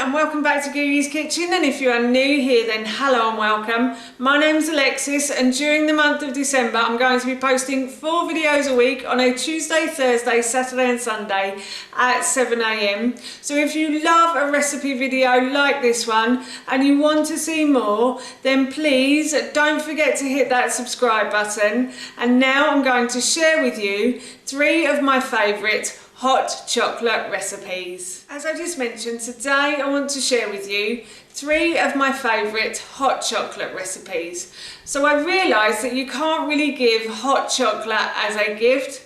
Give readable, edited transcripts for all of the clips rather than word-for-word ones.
and welcome back to Googie's Kitchen, and if you are new here then hello and welcome. My name's Alexis, and during the month of December I'm going to be posting 4 videos a week on a Tuesday, Thursday, Saturday and Sunday at 7 AM. So if you love a recipe video like this one and you want to see more, then please don't forget to hit that subscribe button. And now I'm going to share with you 3 of my favourite hot chocolate recipes. As I just mentioned, today I want to share with you 3 of my favourite hot chocolate recipes. So I realised that you can't really give hot chocolate as a gift,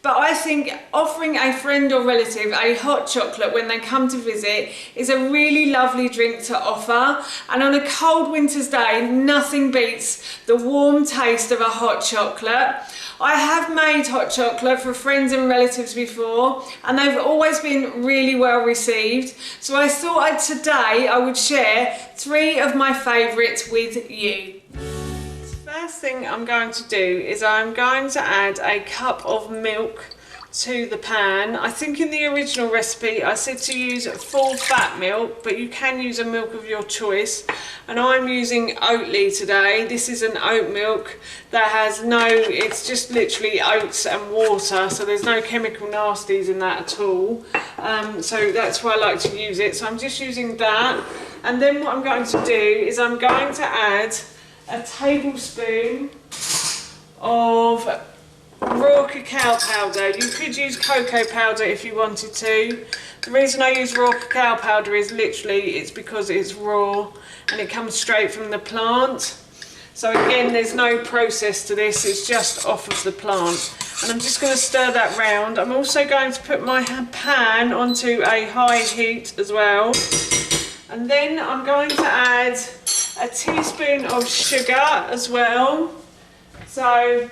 but I think offering a friend or relative a hot chocolate when they come to visit is a really lovely drink to offer. And on a cold winter's day, nothing beats the warm taste of a hot chocolate. I have made hot chocolate for friends and relatives before, and they've always been really well received. So I thought today I would share 3 of my favourites with you. First thing I'm going to do is I'm going to add a cup of milk to the pan. I think in the original recipe I said to use full fat milk, but you can use a milk of your choice, and I'm using Oatly today. This is an oat milk that has it's just literally oats and water, so there's no chemical nasties in that at all. So that's why I like to use it. So I'm just using that, and then what I'm going to do is I'm going to add a tablespoon of raw cacao powder. You could use cocoa powder if you wanted to. The reason I use raw cacao powder is literally it's because it's raw and it comes straight from the plant. So again, there's no process to this, it's just off of the plant. And I'm just going to stir that round. I'm also going to put my pan onto a high heat as well. And then I'm going to add a teaspoon of sugar as well. So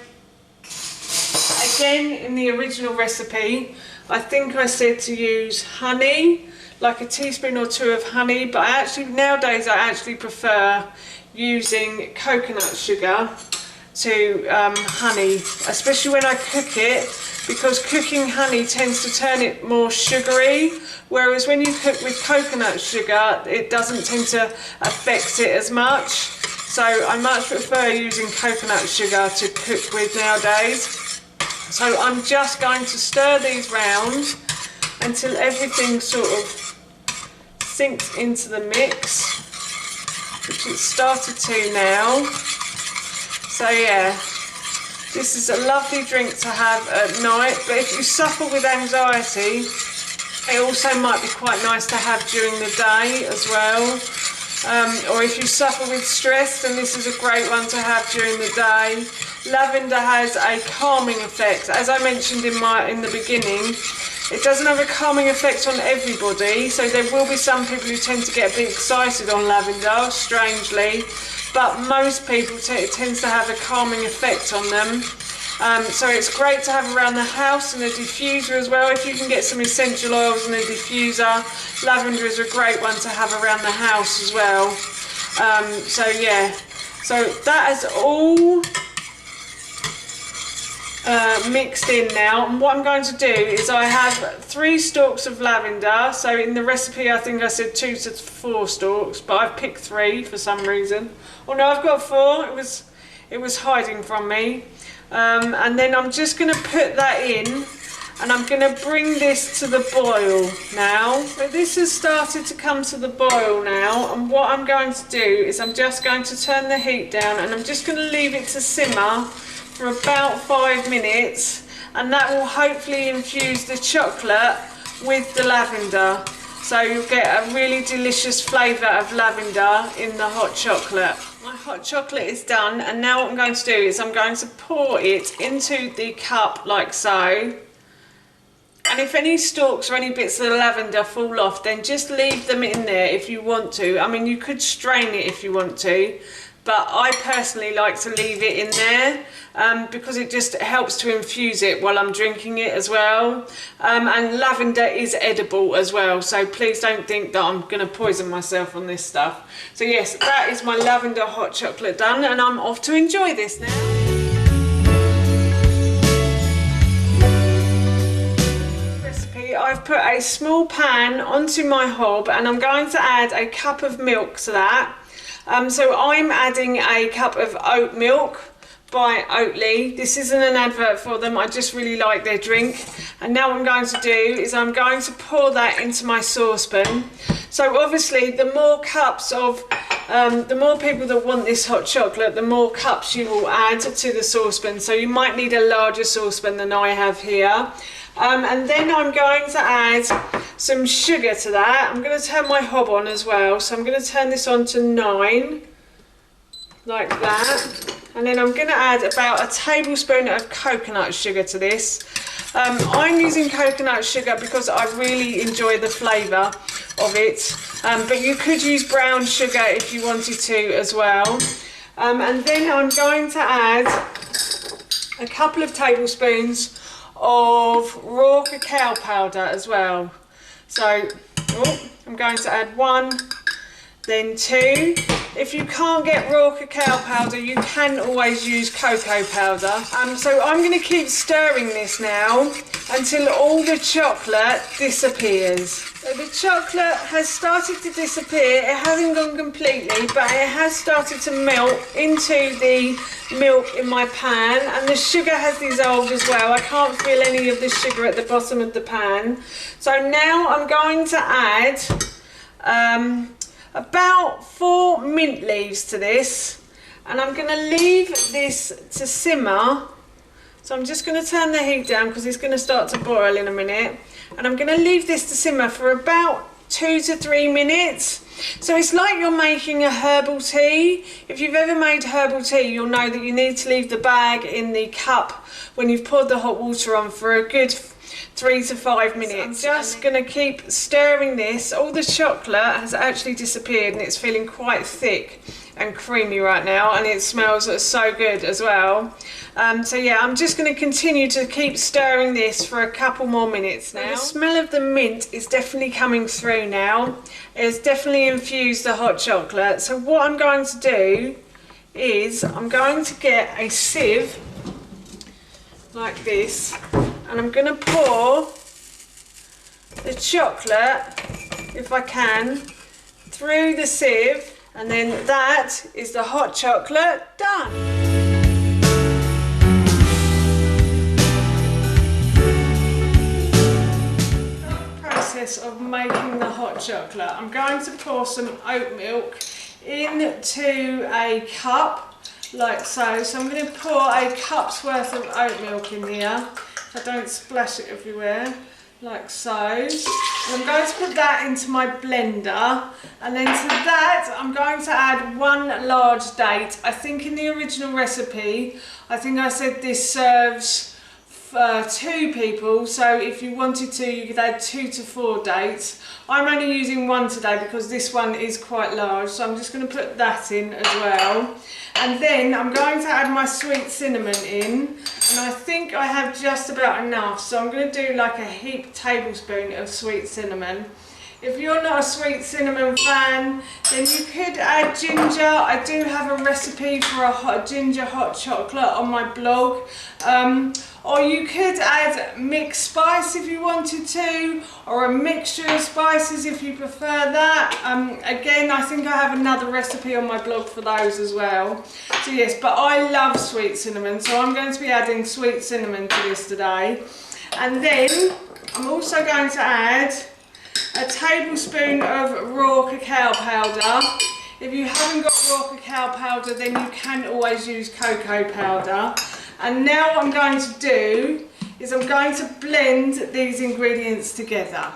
again, in the original recipe I think I said to use honey, like a teaspoon or 2 of honey, but nowadays I actually prefer using coconut sugar to honey, especially when I cook it, because cooking honey tends to turn it more sugary, whereas when you cook with coconut sugar it doesn't tend to affect it as much. So I much prefer using coconut sugar to cook with nowadays. So I'm just going to stir these round until everything sort of sinks into the mix, which it's started to now. So yeah, this is a lovely drink to have at night, but if you suffer with anxiety, it also might be quite nice to have during the day as well. Or if you suffer with stress, then this is a great one to have during the day. Lavender has a calming effect. As I mentioned in the beginning, it doesn't have a calming effect on everybody, so there will be some people who tend to get a bit excited on lavender, strangely, but most people it tends to have a calming effect on them. So it's great to have around the house, and a diffuser as well. If you can get some essential oils and a diffuser, lavender is a great one to have around the house as well. So yeah, so that is all mixed in now, and what I'm going to do is I have 3 stalks of lavender. So in the recipe I think I said 2 to 4 stalks, but I've picked 3 for some reason. Oh no, I've got 4. It was hiding from me. And then I'm just going to put that in, and I'm going to bring this to the boil now. So this has started to come to the boil now, and what I'm going to do is I'm just going to turn the heat down, and I'm just going to leave it to simmer for about 5 minutes, and that will hopefully infuse the chocolate with the lavender. So you'll get a really delicious flavour of lavender in the hot chocolate. My hot chocolate is done, and now what I'm going to do is I'm going to pour it into the cup like so. And if any stalks or any bits of the lavender fall off, then just leave them in there if you want to. I mean, you could strain it if you want to, but I personally like to leave it in there because it just helps to infuse it while I'm drinking it as well. And lavender is edible as well, so please don't think that I'm going to poison myself on this stuff. So yes, that is my lavender hot chocolate done, and I'm off to enjoy this now. I've put a small pan onto my hob and I'm going to add a cup of milk to that. So I'm adding a cup of oat milk by Oatly. This isn't an advert for them, I just really like their drink. And now what I'm going to do is I'm going to pour that into my saucepan. So obviously the more cups of, the more people that want this hot chocolate, the more cups you will add to the saucepan. So you might need a larger saucepan than I have here. And then I'm going to add some sugar to that. I'm going to turn my hob on as well. So I'm going to turn this on to 9, like that. And then I'm going to add about a tablespoon of coconut sugar to this. I'm using coconut sugar because I really enjoy the flavour of it. But you could use brown sugar if you wanted to as well. And then I'm going to add a couple of tablespoons of raw cacao powder as well. So I'm going to add 1, then 2. If you can't get raw cacao powder, you can always use cocoa powder. So I'm going to keep stirring this now until all the chocolate disappears. So the chocolate has started to disappear. It hasn't gone completely, but it has started to melt into the milk in my pan, and the sugar has dissolved as well. I can't feel any of the sugar at the bottom of the pan. So now I'm going to add about 4 mint leaves to this, and I'm going to leave this to simmer. So I'm just going to turn the heat down because it's going to start to boil in a minute, and I'm going to leave this to simmer for about 2 to 3 minutes. So it's like you're making a herbal tea. If you've ever made herbal tea, you'll know that you need to leave the bag in the cup when you've poured the hot water on for a good 3 to 5 minutes. I'm just going to keep stirring this. All the chocolate has actually disappeared and it's feeling quite thick and creamy right now, and it smells so good as well. So yeah, I'm just going to continue to keep stirring this for a couple more minutes now. The smell of the mint is definitely coming through now. It's definitely infused the hot chocolate. So what I'm going to do is I'm going to get a sieve like this, and I'm going to pour the chocolate, if I can, through the sieve, and then that is the hot chocolate done. Process of making the hot chocolate. I'm going to pour some oat milk into a cup like so. So I'm going to pour a cup's worth of oat milk in here so I don't splash it everywhere, like so. And I'm going to put that into my blender, and then to that I'm going to add 1 large date. I think in the original recipe I think I said this serves 2 people, so if you wanted to you could add 2 to 4 dates. I'm only using 1 today because this one is quite large, so I'm just going to put that in as well. And then I'm going to add my sweet cinnamon in, and I think I have just about enough, so I'm going to do like a heaped tablespoon of sweet cinnamon. If you're not a sweet cinnamon fan, then you could add ginger. I do have a recipe for a ginger hot chocolate on my blog. Or you could add mixed spice if you wanted to, or a mixture of spices if you prefer that. Again, I think I have another recipe on my blog for those as well. So yes, but I love sweet cinnamon, so I'm going to be adding sweet cinnamon to this today. And then I'm also going to add a tablespoon of raw cacao powder. If you haven't got raw cacao powder, then you can always use cocoa powder. And now what I'm going to do is I'm going to blend these ingredients together.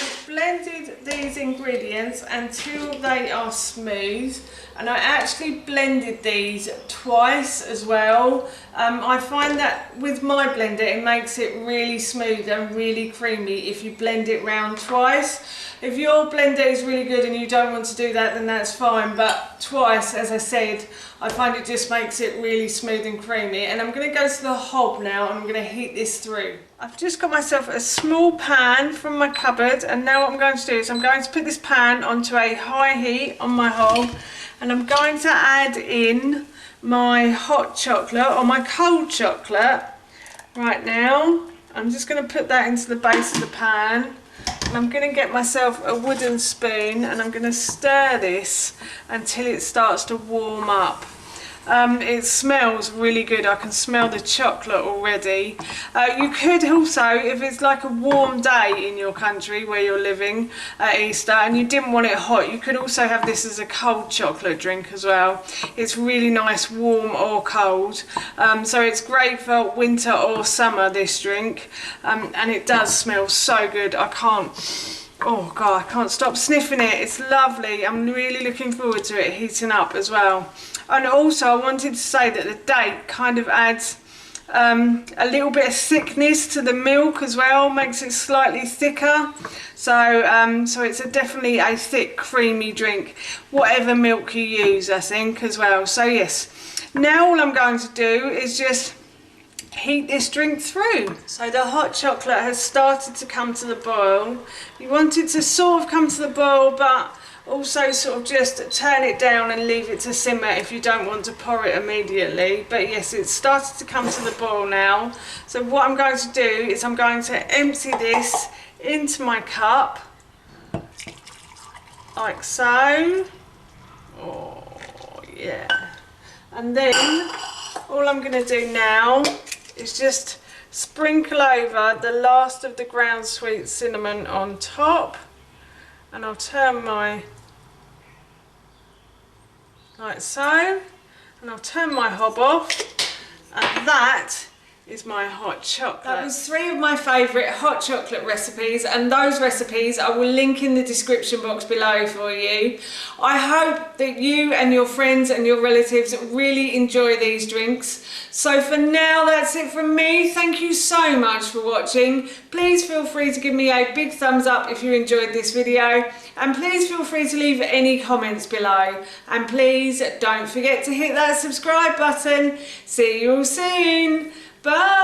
I've blended these ingredients until they are smooth, and I actually blended these twice as well. I find that with my blender it makes it really smooth and really creamy if you blend it round twice. If your blender is really good and you don't want to do that, then that's fine, but twice, as I said, I find it just makes it really smooth and creamy. And I'm going to go to the hob now and I'm going to heat this through. I've just got myself a small pan from my cupboard, and now what I'm going to do is I'm going to put this pan onto a high heat on my hob, and I'm going to add in my hot chocolate or my cold chocolate Right, now I'm just going to put that into the base of the pan, and I'm going to get myself a wooden spoon and I'm going to stir this until it starts to warm up. It smells really good. I can smell the chocolate already. You could also, if it's like a warm day in your country where you're living at Easter and you didn't want it hot, you could also have this as a cold chocolate drink as well. It's really nice, warm or cold. So it's great for winter or summer, this drink. And it does smell so good. Oh God, I can't stop sniffing it. It's lovely. I'm really looking forward to it heating up as well. And also I wanted to say that the date kind of adds a little bit of thickness to the milk as well, makes it slightly thicker. So so it's definitely a thick, creamy drink, whatever milk you use, I think, as well. So yes, now all I'm going to do is just heat this drink through. So the hot chocolate has started to come to the boil. You want it to sort of come to the boil, but also sort of just turn it down and leave it to simmer if you don't want to pour it immediately. But yes, it's started to come to the boil now. So what I'm going to do is I'm going to empty this into my cup, like so. Oh yeah. And then all I'm going to do now is just sprinkle over the last of the ground sweet cinnamon on top, and I'll turn my, like so, and I'll turn my hob off, and that is my hot chocolate. That was 3 of my favourite hot chocolate recipes, and those recipes I will link in the description box below for you. I hope that you and your friends and your relatives really enjoy these drinks. So for now, that's it from me. Thank you so much for watching. Please feel free to give me a big thumbs up if you enjoyed this video, and please feel free to leave any comments below, and please don't forget to hit that subscribe button. See you all soon. Bye!